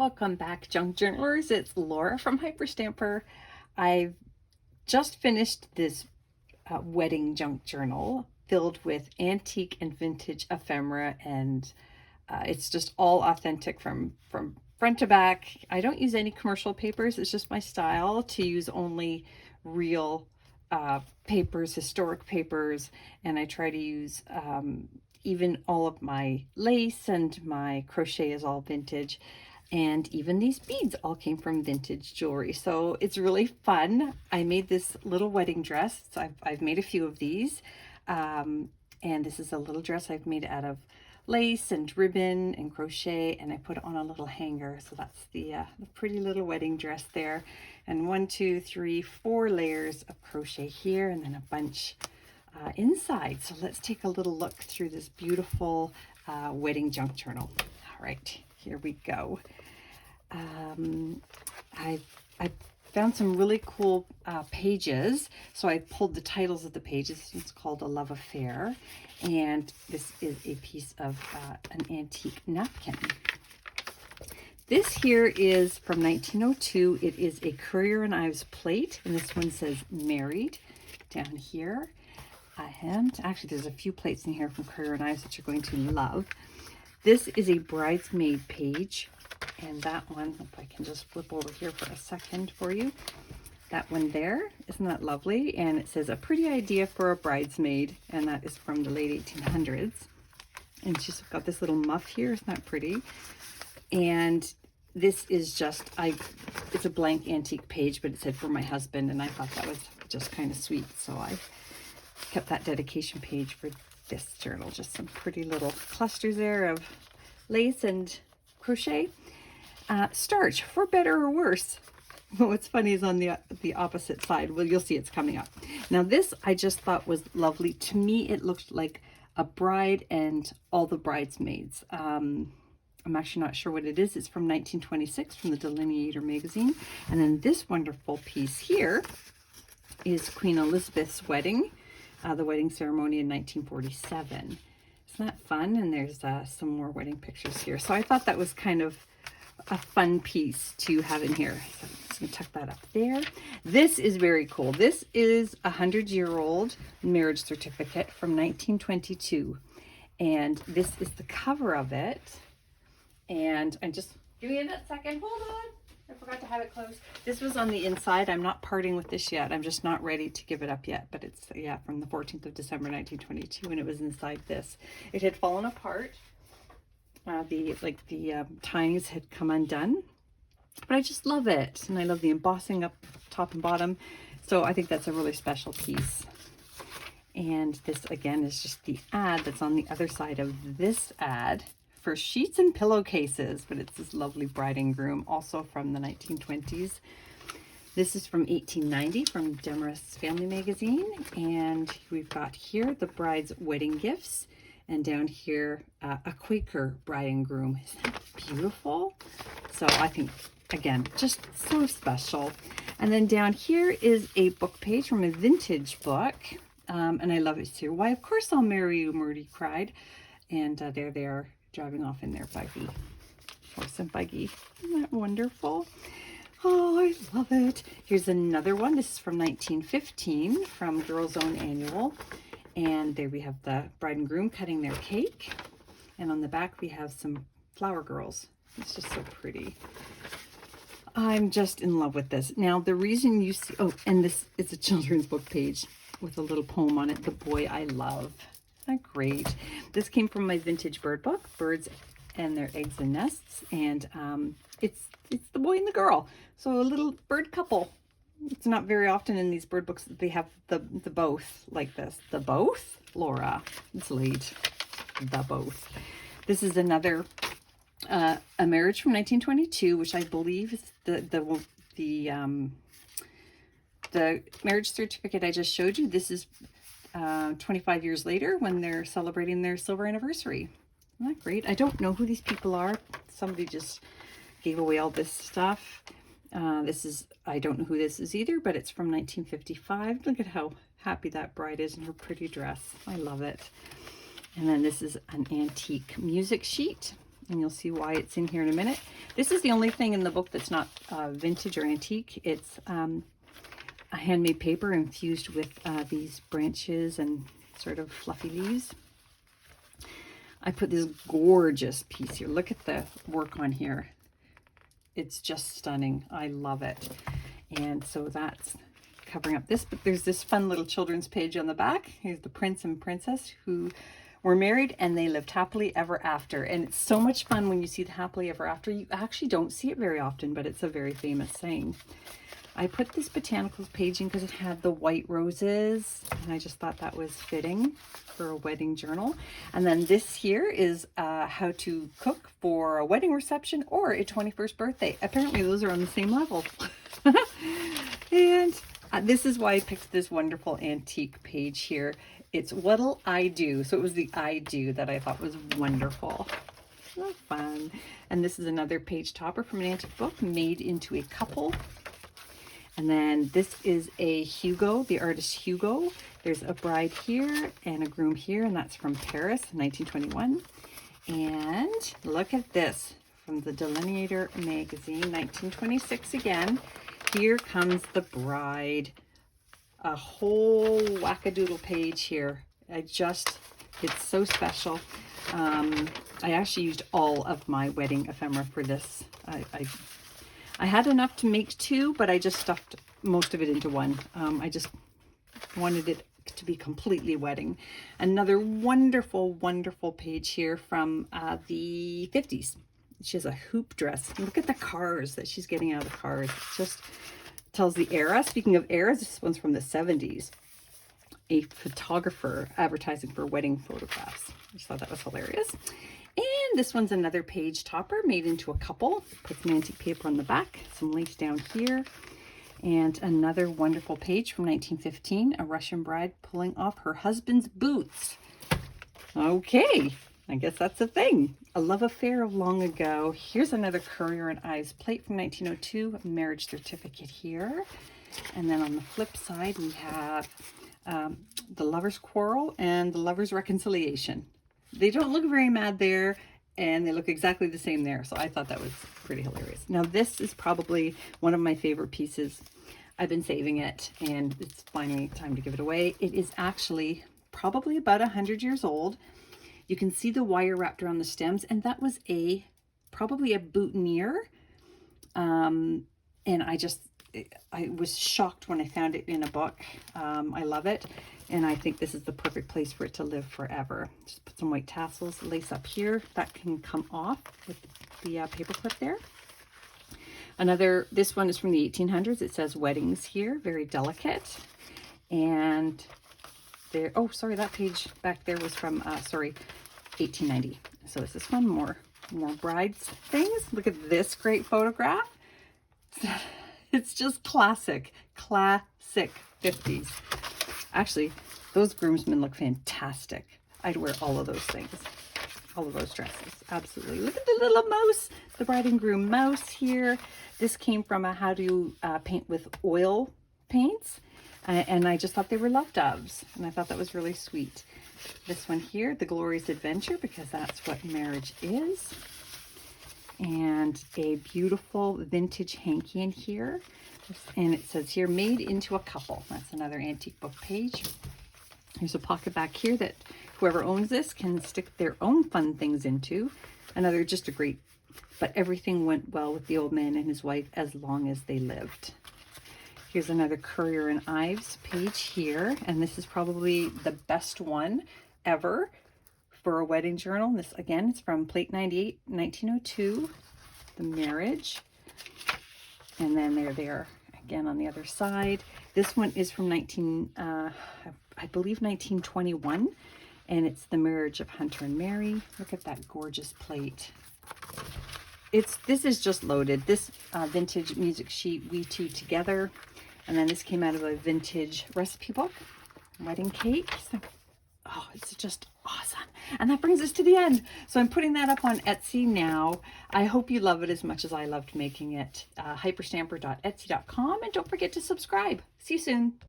Welcome back, junk journalers. It's Laura from Hyperstamper. I've just finished this wedding junk journal filled with antique and vintage ephemera, and it's just all authentic from front to back. I don't use any commercial papers. It's just my style to use only real papers, historic papers, and I try to use even all of my lace and my crochet is all vintage. And even these beads all came from vintage jewelry. So it's really fun. I made this little wedding dress. So I've made a few of these. And this is a little dress I've made out of lace and ribbon and crochet. And I put it on a little hanger. So that's the pretty little wedding dress there. And 1, 2, 3, 4 layers of crochet here and then a bunch inside. So let's take a little look through this beautiful wedding junk journal. All right, here we go. I found some really cool pages, so I pulled the titles of the pages. It's called A Love Affair, and this is a piece of an antique napkin. This here is from 1902. It is a Currier and Ives plate, and this one says married down here. And actually there's a few plates in here from Currier and Ives that you're going to love. This is a bridesmaid page, and that one, if I can just flip over here for a second for you, that one there, isn't that lovely? And it says a pretty idea for a bridesmaid, and that is from the late 1800s. And she's got this little muff here, isn't that pretty? And this is just, it's a blank antique page, but it said for my husband, and I thought that was just kind of sweet, so I kept that dedication page for this journal. Just some pretty little clusters there of lace and crochet. Starch, for better or worse. What's funny is on the opposite side. Well, you'll see it's coming up. Now this I just thought was lovely. To me, it looked like a bride and all the bridesmaids. I'm actually not sure what it is. It's from 1926 from the Delineator magazine. And then this wonderful piece here is Queen Elizabeth's wedding. The wedding ceremony in 1947. Isn't that fun? And there's some more wedding pictures here. So I thought that was kind of a fun piece to have in here. So I'm just gonna tuck that up there. This is very cool. This is a 100-year-old marriage certificate from 1922. And this is the cover of it. And I'm just, give me a second, hold on. I forgot to have it closed. This was on the inside. I'm not parting with this yet. I'm just not ready to give it up yet. But it's, yeah, from the 14th of December, 1922, and it was inside this. It had fallen apart. The tines had come undone. But I just love it. And I love the embossing up top and bottom. So I think that's a really special piece. And this, again, is just the ad that's on the other side of this ad for sheets and pillowcases, but it's this lovely bride and groom, also from the 1920s. This is from 1890 from Demarest's Family Magazine, and we've got here the bride's wedding gifts, and down here a Quaker bride and groom. Isn't that beautiful? So I think, again, just so special. And then down here is a book page from a vintage book, and I love it too. Why, of course I'll marry you, Murdy cried. And there they are, driving off in their buggy, horse and buggy. Isn't that wonderful? Oh, I love it. Here's another one. This is from 1915 from Girls' Own Annual. And there we have the bride and groom cutting their cake. And on the back we have some flower girls. It's just so pretty. I'm just in love with this. Now the reason you see, oh, and this is a children's book page with a little poem on it, The Boy I Love. Isn't that great? This came from my vintage bird book, Birds and Their Eggs and Nests, and it's the boy and the girl. So a little bird couple. It's not very often in these bird books that they have the both like this. The both? Laura, it's late. The both. This is another a marriage from 1922, which I believe is the marriage certificate I just showed you. This is 25 years later when they're celebrating their silver anniversary. Isn't that great? I don't know who these people are. Somebody just gave away all this stuff. I don't know who this is either, but it's from 1955. Look at how happy that bride is in her pretty dress. I love it. And then this is an antique music sheet. and you'll see why it's in here in a minute. This is the only thing in the book that's not vintage or antique. It's a handmade paper infused with these branches and sort of fluffy leaves. I put this gorgeous piece here. Look at the work on here. It's just stunning. I love it. And so that's covering up this, but there's this fun little children's page on the back. Here's the prince and princess who were married and they lived happily ever after. And it's so much fun when you see the happily ever after. You actually don't see it very often, but it's a very famous saying. I put this botanicals page in because it had the white roses, and I just thought that was fitting for a wedding journal. And then this here is how to cook for a wedding reception or a 21st birthday. Apparently those are on the same level. And this is why I picked this wonderful antique page here. It's what'll I do. So it was the I do that I thought was wonderful. So fun. And this is another page topper from an antique book made into a couple. And then this is a Hugo, the artist Hugo. There's a bride here and a groom here, and that's from Paris, 1921. And look at this from the Delineator magazine, 1926 again. Here comes the bride. A whole wackadoodle page here. It's so special. I actually used all of my wedding ephemera for this. I had enough to make two, but I just stuffed most of it into one. I just wanted it to be completely wedding. Another wonderful, wonderful page here from the 50s. She has a hoop dress. Look at the cars that she's getting out of the cars. It just tells the era. Speaking of eras, this one's from the 70s. A photographer advertising for wedding photographs. I just thought that was hilarious. And this one's another page topper made into a couple. Put some antique paper on the back, some lace down here, and another wonderful page from 1915, a Russian bride pulling off her husband's boots. Okay, I guess that's a thing. A love affair of long ago. Here's another Currier and Ives plate from 1902, a marriage certificate here. And then on the flip side, we have the lover's quarrel and the lover's reconciliation. They don't look very mad there, and they look exactly the same there. So I thought that was pretty hilarious. Now this is probably one of my favorite pieces. I've been saving it, and it's finally time to give it away. It is actually probably about 100 years old. You can see the wire wrapped around the stems, and that was probably a boutonniere. And I was shocked when I found it in a book. I love it. And I think this is the perfect place for it to live forever. Just put some white tassels, lace up here. That can come off with the paper clip there. This one is from the 1800s. It says weddings here, very delicate. And there, oh, sorry, that page back there was from, 1890. So is this one more brides things? Look at this great photograph. It's just classic 50s. Actually, those groomsmen look fantastic. I'd wear all of those things, all of those dresses. Absolutely. Look at the little mouse, the bride and groom mouse here. This came from a how to paint with oil paints. And I just thought they were love doves. And I thought that was really sweet. This one here, the glorious adventure, because that's what marriage is. And a beautiful vintage hanky in here. And it says here, made into a couple. That's another antique book page. There's a pocket back here that whoever owns this can stick their own fun things into. Another, just a great, but everything went well with the old man and his wife as long as they lived. Here's another Currier and Ives page here. And this is probably the best one ever for a wedding journal. This, again, it's from plate 98, 1902, the marriage. And then they're there again on the other side. This one is from I believe 1921, and it's the marriage of Hunter and Mary. Look at that gorgeous plate. This is just loaded. This vintage music sheet, We Two Together, and then this came out of a vintage recipe book, wedding cake. So, oh, it's just awesome. And that brings us to the end. So I'm putting that up on Etsy now. I hope you love it as much as I loved making it. Hyperstamper.etsy.com, and don't forget to subscribe. See you soon.